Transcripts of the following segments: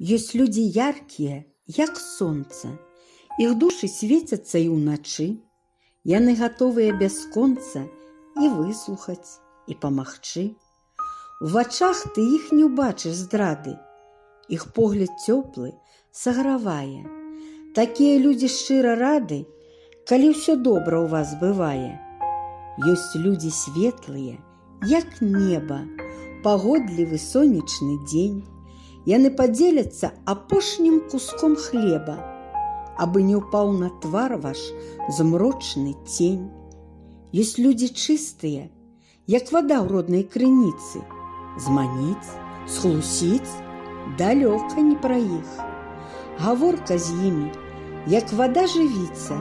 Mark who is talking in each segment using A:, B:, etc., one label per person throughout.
A: Ёсць людзі яркія, як сонца. Іх душы свецяцца і ўначы. Яны гатовыя бясконца і выслухаць, і памагчы. У вачах ты іх не ўбачыш здрады. Іх погляд цёплы сагравае. Такія людзі шчыра рады, калі ўсё добра ў вас бывае. Ёсць людзі светлыя, як неба, пагодлівы сонечны дзень. Яны падзеляцца апошнім куском хлеба, абы не ўпаў на твар ваш змрочны цень. Ёсць людзі чыстыя, як вада ў роднай крыніцы. Зманіць, схлусіць далёка не пра іх. Гаворка з імі, як вада жывіца,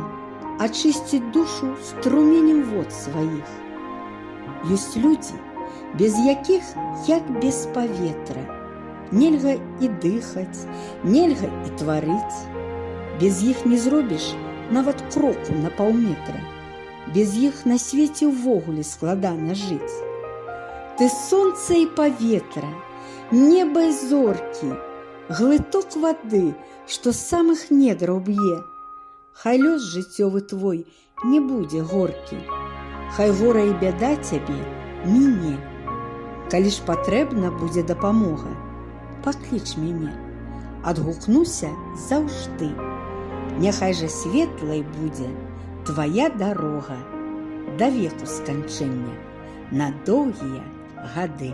A: ачысціць душу струменем вод сваіх. Ёсць людзі, без якіх як без паветра. Нельга і дыхаць, нельга і тварыць. Без іх не зробіш нават кроку на паўметра. Без іх на свеце ўвогуле складана жыць. Ты сонца і паветра, неба і зоркі, глыток вады, што з самых недраў б'е. Хай лёс жыццёвы твой не будзе горкі. Хай гора і бяда цябе міне. Калі ж патрэбна будзе дапамога, пакліч мяне, адгукнуся заўжды. Няхай жа светлай будзе твая дарога да веку сканчэння на доўгія гады.